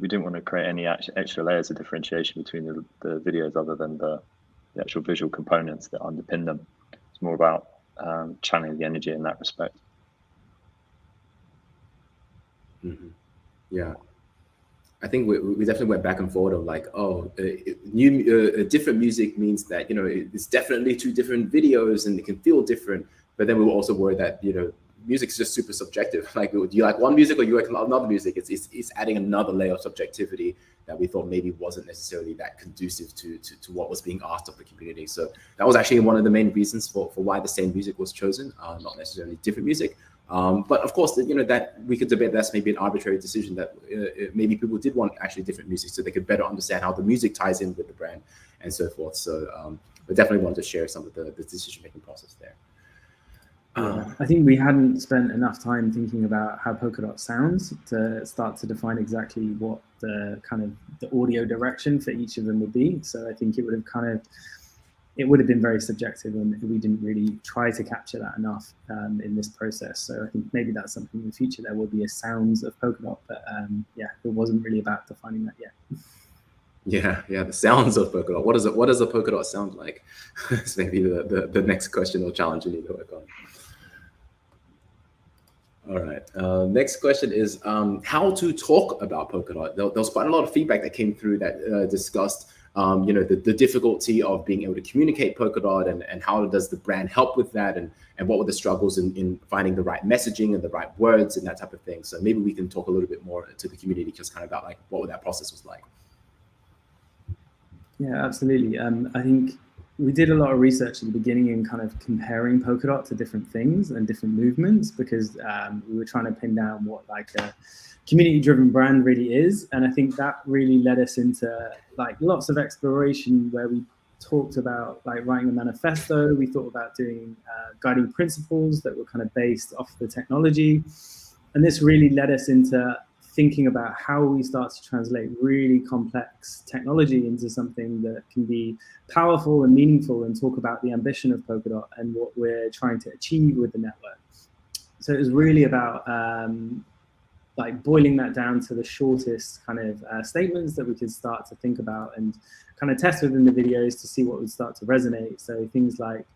We didn't want to create any extra layers of differentiation between the videos other than the actual visual components that underpin them. It's more about channeling the energy in that respect. Mm-hmm. Yeah. I think we definitely went back and forth of like, different music means that, you know, it's definitely two different videos and it can feel different. But then we were also worried that, you know, music is just super subjective. Like, do you like one music or you like another music? It's adding another layer of subjectivity that we thought maybe wasn't necessarily that conducive to what was being asked of the community. So that was actually one of the main reasons for why the same music was chosen, not necessarily different music. But of course, you know, that we could debate that's maybe an arbitrary decision, that maybe people did want actually different music so they could better understand how the music ties in with the brand and so forth. So we definitely wanted to share some of the decision-making process there. I think we hadn't spent enough time thinking about how Polkadot sounds to start to define exactly what the kind of the audio direction for each of them would be. So I think it would have been very subjective, and we didn't really try to capture that enough in this process. So I think maybe that's something in the future. There will be a sounds of Polkadot, but yeah, it wasn't really about defining that yet. Yeah, the sounds of Polkadot. What does a Polkadot sound like? It's maybe the next question or challenge you need to work on. All right. Next question is how to talk about Polkadot. There was quite a lot of feedback that came through that discussed you know, the difficulty of being able to communicate Polkadot, and how does the brand help with that, and what were the struggles in finding the right messaging and the right words and that type of thing. So maybe we can talk a little bit more to the community, just kind of about like what that process was like. Yeah, absolutely. I think we did a lot of research at the beginning in kind of comparing Polkadot to different things and different movements, because we were trying to pin down what like a community-driven brand really is. And I think that really led us into like lots of exploration, where we talked about like writing a manifesto. We thought about doing guiding principles that were kind of based off the technology. And this really led us into thinking about how we start to translate really complex technology into something that can be powerful and meaningful, and talk about the ambition of Polkadot and what we're trying to achieve with the network. So it was really about like boiling that down to the shortest kind of statements that we could start to think about and kind of test within the videos to see what would start to resonate. So things like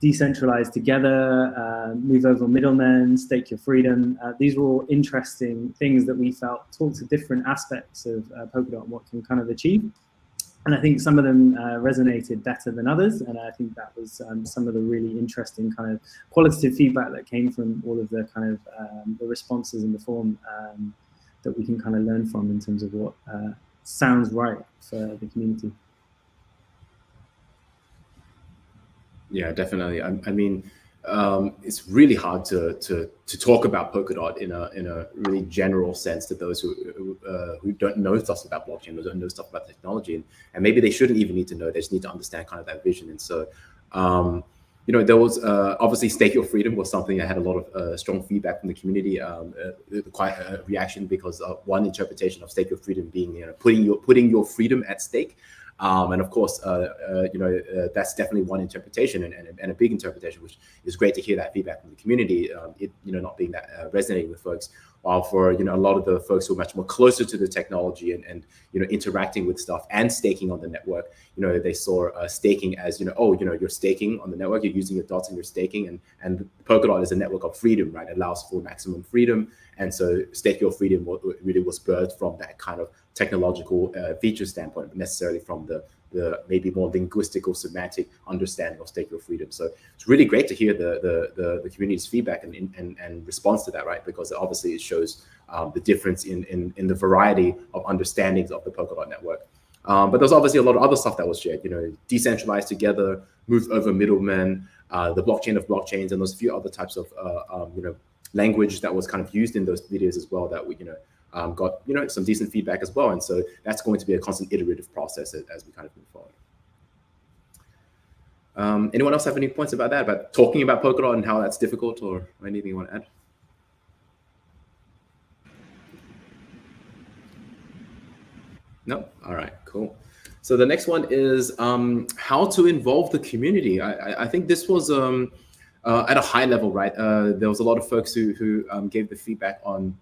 decentralized together, move over middlemen, stake your freedom. These were all interesting things that we felt talked to different aspects of Polkadot and what can kind of achieve. And I think some of them resonated better than others. And I think that was some of the really interesting kind of qualitative feedback that came from all of the kind of the responses in the form that we can kind of learn from in terms of what sounds right for the community. Yeah, definitely. I mean, it's really hard to talk about Polkadot in a really general sense to those who don't know stuff about blockchain, or don't know stuff about technology, and maybe they shouldn't even need to know. They just need to understand kind of that vision. And so, you know, there was obviously stake your freedom was something that had a lot of strong feedback from the community, quite a reaction, because one interpretation of stake your freedom being, you know, putting your freedom at stake. And of course, you know, that's definitely one interpretation, and a big interpretation, which is great to hear that feedback from the community. It, you know, not being that resonating with folks, while for, you know, a lot of the folks who are much more closer to the technology and you know, interacting with stuff and staking on the network, you know, they saw staking as, you know, oh, you know, you're staking on the network, you're using your dots and you're staking, and Polkadot is a network of freedom, right? It allows for maximum freedom, and so stake your freedom really was birthed from that kind of technological feature standpoint, but necessarily from the maybe more linguistic or semantic understanding of stake your freedom. So it's really great to hear the community's feedback and response to that, right? Because obviously it shows the difference in the variety of understandings of the Polkadot network. But there's obviously a lot of other stuff that was shared, you know, decentralized together, move over middlemen, the blockchain of blockchains, and those few other types of you know, language that was kind of used in those videos as well, that we, you know, got, you know, some decent feedback as well. And so that's going to be a constant iterative process as we kind of move forward. Anyone else have any points about that, about talking about Polkadot and how that's difficult, or anything you want to add? No? All right, cool. So the next one is how to involve the community. I think this was at a high level, right? There was a lot of folks who gave the feedback on,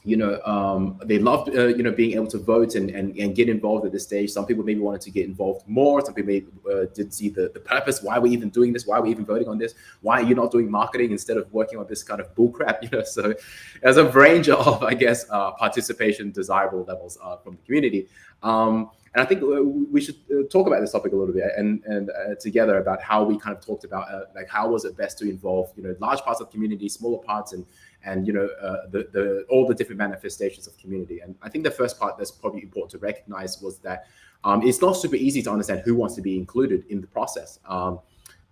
they loved, being able to vote and get involved at this stage. Some people maybe wanted to get involved more. Some people maybe didn't see the purpose. Why are we even doing this? Why are we even voting on this? Why are you not doing marketing instead of working on this kind of bullcrap? So there's a range of, I guess, participation desirable levels from the community. And I think we should talk about this topic a little bit and together about how we kind of talked about like how was it best to involve large parts of the community, smaller parts, and all the different manifestations of community. And I think the first part that's probably important to recognize was that it's not super easy to understand who wants to be included in the process. On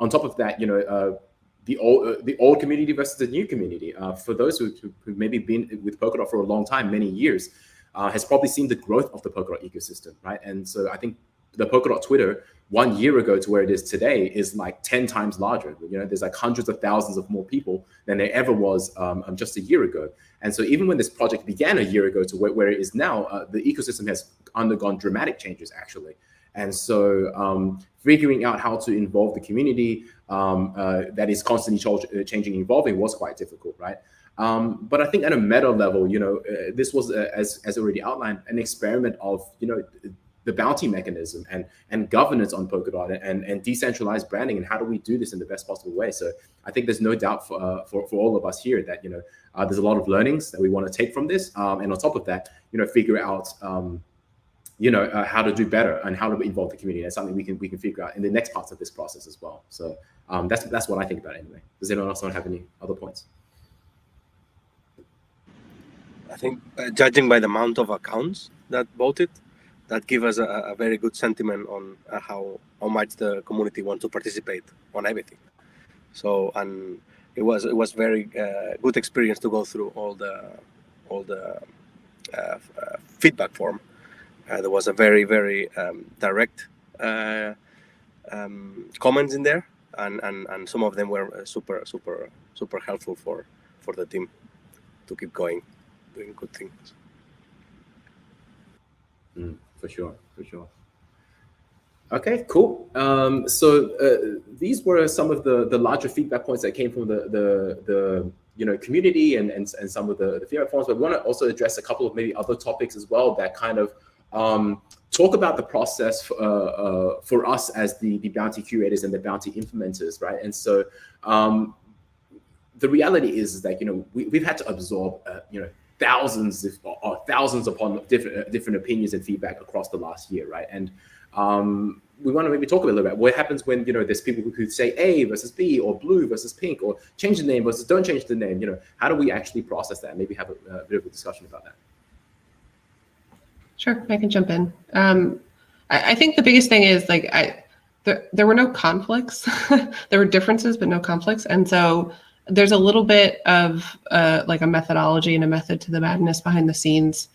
top of that, the old community versus the new community. For those who've maybe been with Polkadot for a long time, many years, has probably seen the growth of the Polkadot ecosystem, right? And so I think the Polkadot Twitter 1 year ago to where it is today is like 10 times larger. There's like hundreds of thousands of more people than there ever was just a year ago. And so even when this project began a year ago to where it is now, the ecosystem has undergone dramatic changes, actually. And so figuring out how to involve the community that is constantly changing and evolving was quite difficult, right? But I think at a meta level, this was, as already outlined, an experiment of, the bounty mechanism and governance on Polkadot and decentralized branding, and how do we do this in the best possible way. So I think there's no doubt for all of us here that, there's a lot of learnings that we want to take from this. And on top of that, figure out, how to do better and how to involve the community. That's something we can figure out in the next parts of this process as well. So that's what I think about it anyway. Does anyone else have any other points? I think judging by the amount of accounts that voted, that give us a very good sentiment on how much the community wants to participate on everything. So, and it was very good experience to go through all the feedback form. There was a very direct comments in there, and some of them were super helpful for the team to keep going, doing good things. For sure. Okay, cool. So these were some of the larger feedback points that came from the community and some of the feedback forms. But we want to also address a couple of maybe other topics as well that kind of talk about the process for us as the bounty curators and the bounty implementers, right? And so the reality is that we've had to absorb thousands upon different opinions and feedback across the last year, right? And we want to maybe talk a little bit about what happens when there's people who say A versus B, or blue versus pink, or change the name versus don't change the name. How do we actually process that? Maybe have a bit of a discussion about that. Sure, I can jump in. I think the biggest thing is there were no conflicts. There were differences, but no conflicts, and so there's a little bit of like a methodology and a method to the madness behind the scenes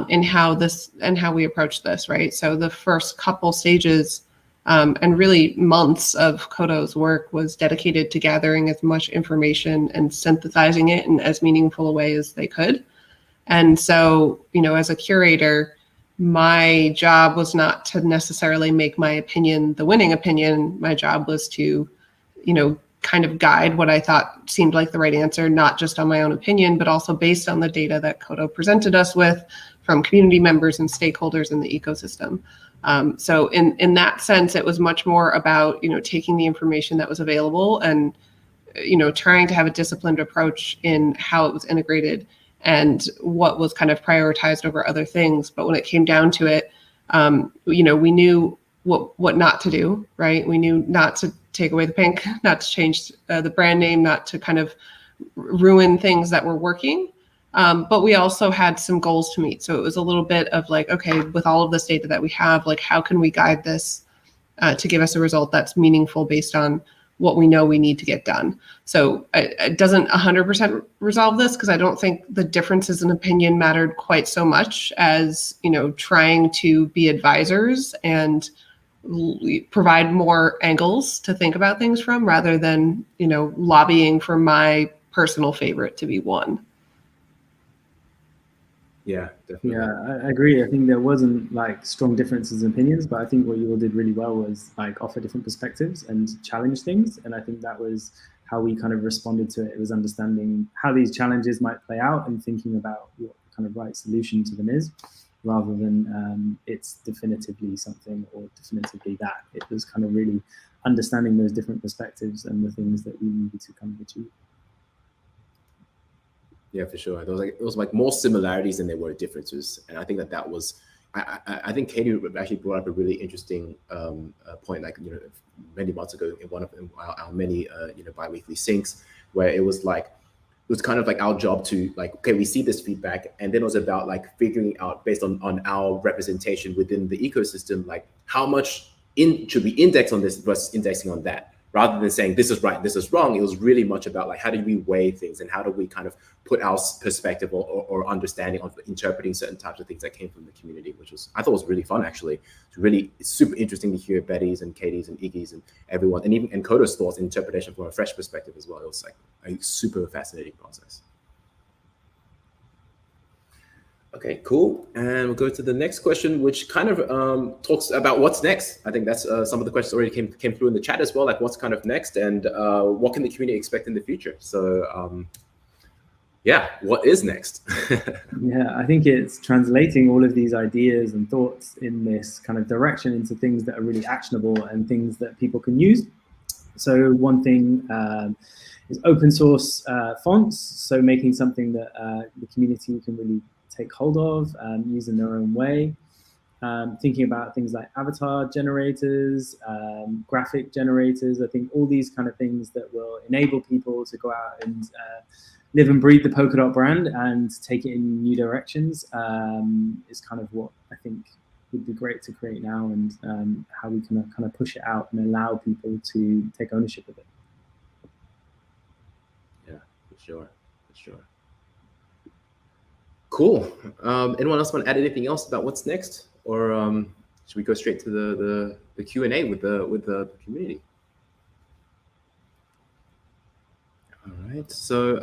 in how we approach this, right? So the first couple stages and really months of Kodo's work was dedicated to gathering as much information and synthesizing it in as meaningful a way as they could. And so, as a curator, my job was not to necessarily make my opinion the winning opinion. My job was to, kind of guide what I thought seemed like the right answer, not just on my own opinion, but also based on the data that Kodo presented us with from community members and stakeholders in the ecosystem. So in that sense, it was much more about, taking the information that was available and, trying to have a disciplined approach in how it was integrated and what was kind of prioritized over other things. But when it came down to it, we knew what not to do, right? We knew not to take away the pink, not to change the brand name, not to kind of ruin things that were working. But we also had some goals to meet. So it was a little bit of like, okay, with all of this data that we have, like, how can we guide this to give us a result that's meaningful based on what we know we need to get done? So it doesn't 100% resolve this, because I don't think the differences in opinion mattered quite so much as, trying to be advisors and provide more angles to think about things from, rather than, lobbying for my personal favorite to be one. Yeah, definitely. Yeah, I agree. I think there wasn't like strong differences in opinions, but I think what you all did really well was like offer different perspectives and challenge things. And I think that was how we kind of responded to it. It was understanding how these challenges might play out and thinking about what kind of right solution to them is, rather than it's definitively something or definitively that. It was kind of really understanding those different perspectives and the things that we needed to kind of achieve. Yeah, for sure. There was like more similarities than there were differences, and I think that was. I think Katie actually brought up a really interesting point, like many months ago in one of our many biweekly syncs, where it was kind of like our job to like, okay, we see this feedback, and then it was about like figuring out based on our representation within the ecosystem, like how much should we index on this versus indexing on that. Rather than saying this is right, this is wrong, it was really much about like how do we weigh things and how do we kind of put our perspective or understanding of interpreting certain types of things that came from the community, which I thought was really fun actually. It's super interesting to hear Betty's and Katie's and Iggy's and everyone, and Kodo's thoughts and interpretation from a fresh perspective as well. It was like a super fascinating process. Okay, cool. And we'll go to the next question, which kind of talks about what's next. I think that's some of the questions already came through in the chat as well, like what's kind of next and what can the community expect in the future? So yeah, what is next? Yeah, I think it's translating all of these ideas and thoughts in this kind of direction into things that are really actionable and things that people can use. So one thing is open source fonts. So making something that the community can really take hold of, use in their own way. Thinking about things like avatar generators, graphic generators. I think all these kind of things that will enable people to go out and live and breathe the Polkadot brand and take it in new directions is kind of what I think would be great to create now, and how we can kind of push it out and allow people to take ownership of it. Yeah, for sure. Cool. Anyone else want to add anything else about what's next, or should we go straight to the Q&A with the community? All right. So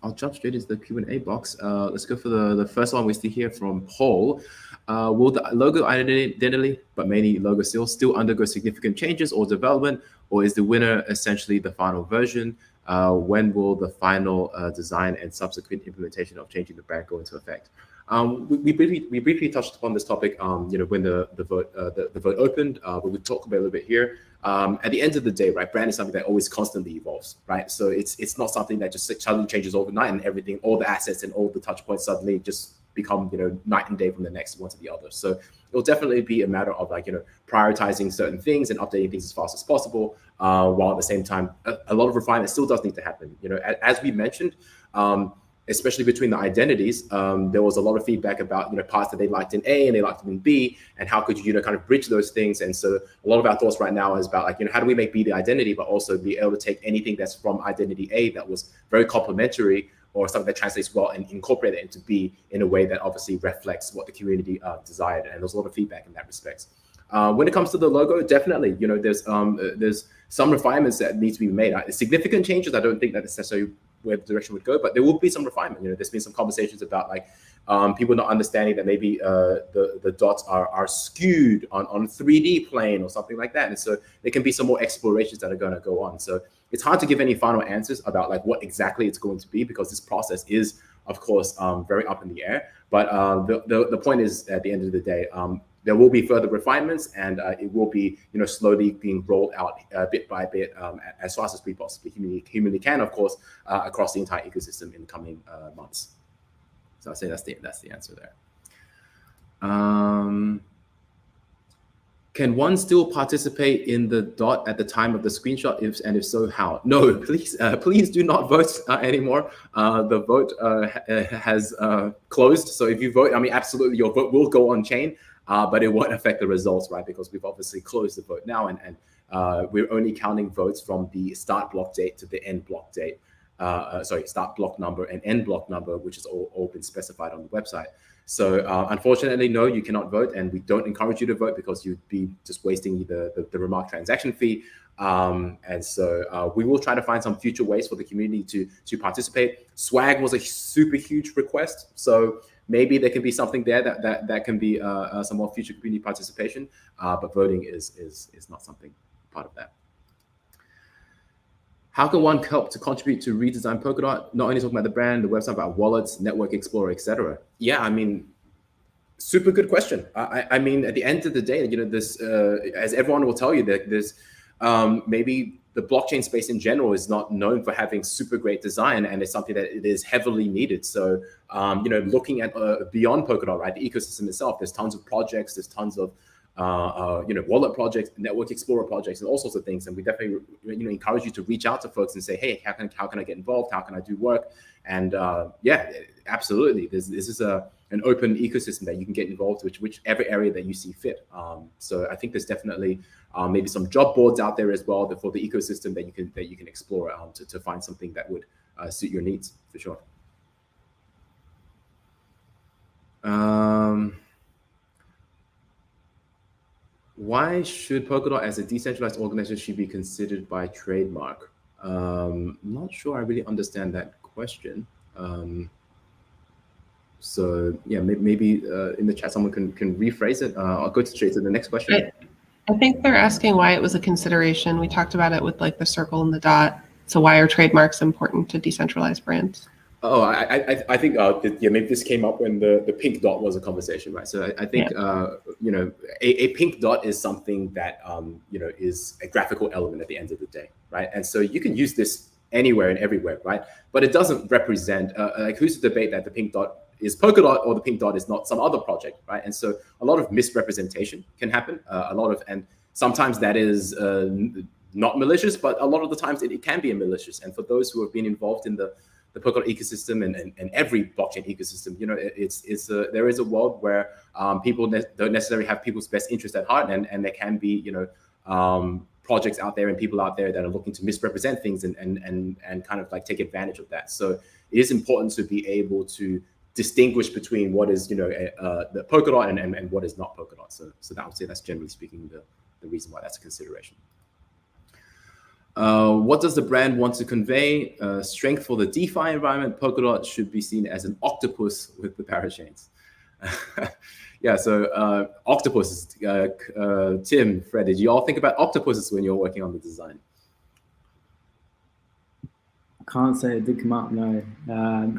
I'll jump straight into the Q&A box. Let's go for the first one. We see here from Paul. Will the logo identity, but mainly logo still undergo significant changes or development, or is the winner essentially the final version? When will the final design and subsequent implementation of changing the brand go into effect? We briefly touched upon this topic, when the vote opened, but we'll talk about it a little bit here. At the end of the day, right, brand is something that always constantly evolves, right? So it's not something that just suddenly changes overnight and everything, all the assets and all the touch points suddenly just become, night and day from the next one to the other. So it'll definitely be a matter of prioritizing certain things and updating things as fast as possible, while at the same time, a lot of refinement still does need to happen. As we mentioned, especially between the identities, there was a lot of feedback about parts that they liked in A and they liked in B, and how could you kind of bridge those things. And so a lot of our thoughts right now is about how do we make B the identity, but also be able to take anything that's from identity A that was very complementary or something that translates well and incorporate it into B in a way that obviously reflects what the community desired. And there's a lot of feedback in that respect. When it comes to the logo, definitely, there's some refinements that need to be made. Significant changes, I don't think that's necessarily where the direction would go, but there will be some refinement. There's been some conversations about people not understanding that maybe the dots are skewed on 3D plane or something like that. And so there can be some more explorations that are going to go on. So it's hard to give any final answers about what exactly it's going to be, because this process is, of course, very up in the air. But the point is, at the end of the day, there will be further refinements, and it will be, slowly being rolled out bit by bit, as fast as we possibly humanly can, of course, across the entire ecosystem in the coming months. So I'd say that's the answer there. Can one still participate in the dot at the time of the screenshot? If so, how? No, please do not vote anymore. The vote has closed. So if you vote, absolutely, your vote will go on chain. But it won't affect the results, right? Because we've obviously closed the vote now, and we're only counting votes from the start block date to the end block date. Start block number and end block number, which is all been specified on the website. So unfortunately, no, you cannot vote, and we don't encourage you to vote because you'd be just wasting the remark transaction fee. And so we will try to find some future ways for the community to participate. Swag was a super huge request. So maybe there can be something there that can be some more future community participation, but voting is not something part of that. How can one help to contribute to redesign Polkadot? Not only talking about the brand, the website, but wallets, Network Explorer, etc. Yeah, I mean, super good question. I mean, at the end of the day, you know, this, as everyone will tell you, that there's maybe the blockchain space in general is not known for having super great design, and it's something that it is heavily needed. So, you know, looking at beyond Polkadot, right, the ecosystem itself, there's tons of projects, there's tons of you know, wallet projects, Network Explorer projects, and all sorts of things. And we definitely, you know, encourage you to reach out to folks and say, hey, how can I get involved? How can I do work? And yeah, absolutely. This is an open ecosystem that you can get involved with, whichever area that you see fit. So I think there's definitely maybe some job boards out there as well for the ecosystem that you can explore to find something that would suit your needs, for sure. Why should Polkadot as a decentralized organization be considered by trademark? I'm not sure I really understand that question. So yeah, maybe in the chat someone can rephrase it. I'll go straight to the next question. I think they're asking why it was a consideration. We talked about it with like the circle and the dot. So why are trademarks important to decentralized brands? Oh, I think yeah, maybe this came up when the pink dot was a conversation, right? So I think you know, a pink dot is something that you know, is a graphical element at the end of the day, right? And so you can use this anywhere and everywhere, right? But it doesn't represent like, who's to debate that the pink dot is Polkadot or the pink dot is not some other project, right? And so a lot of misrepresentation can happen, and sometimes that is not malicious, but a lot of the times it can be malicious. And for those who have been involved in the Polkadot ecosystem and every blockchain ecosystem, you know, there is a world where people don't necessarily have people's best interest at heart, and there can be, you know, projects out there and people out there that are looking to misrepresent things and kind of like take advantage of that. So it is important to be able to distinguish between what is, you know, the Polkadot and what is not Polkadot. So that would say that's generally speaking the reason why that's a consideration. What does the brand want to convey? Strength for the DeFi environment. Polkadot should be seen as an octopus with the parachains. Yeah, so octopuses. Tim, Fred, did you all think about octopuses when you're working on the design? I can't say it did come up, no.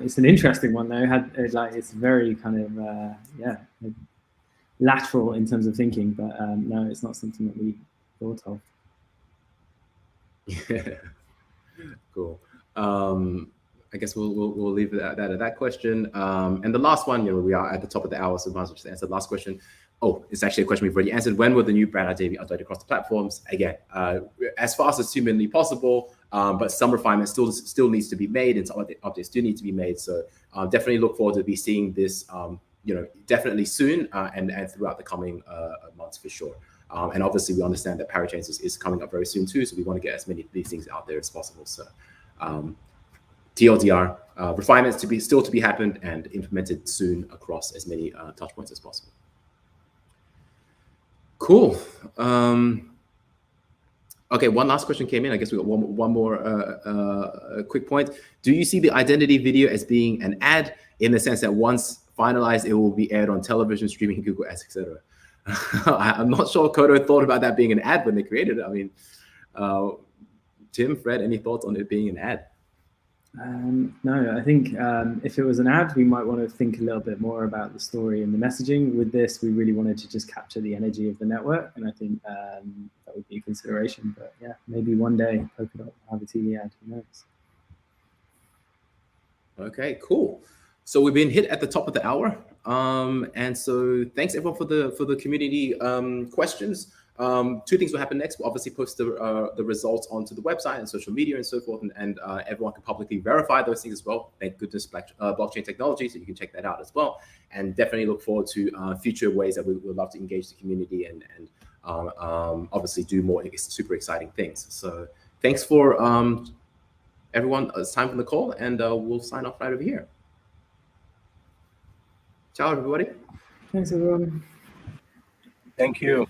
It's an interesting one though. It's very kind of yeah, lateral in terms of thinking, but no, it's not something that we thought of. Yeah, cool. I guess we'll leave it at that question. And the last one, you know, we are at the top of the hour, so we might as well just answer the last question. Oh, it's actually a question we've already answered. When will the new brand identity be updated across the platforms? Again, as fast as humanly possible, but some refinements still needs to be made, and some updates do need to be made. So definitely look forward to be seeing this, you know, definitely soon and throughout the coming months for sure. And obviously we understand that parachains is coming up very soon too, so we want to get as many of these things out there as possible. So TLDR, refinements still to be happened and implemented soon across as many touch points as possible. Cool. Okay, one last question came in. I guess we got one more quick point. Do you see the identity video as being an ad in the sense that once finalized, it will be aired on television, streaming, Google Ads, etc.? I'm not sure Kodo thought about that being an ad when they created it. I mean, Tim, Fred, any thoughts on it being an ad? No, I think if it was an ad, we might want to think a little bit more about the story and the messaging. With this, we really wanted to just capture the energy of the network, and I think that would be a consideration. But yeah, maybe one day Polkadot will have a TV ad. Who knows? Okay, cool. So we've been hit at the top of the hour, and so thanks everyone for the community questions. Two things will happen next. We'll obviously post the results onto the website and social media and so forth, and everyone can publicly verify those things as well. Thank goodness, blockchain technology, so you can check that out as well. And definitely look forward to future ways that we would love to engage the community and obviously do more super exciting things. So thanks for everyone. It's time for the call, and we'll sign off right over here. Ciao, everybody. Thanks, everyone. Thank you.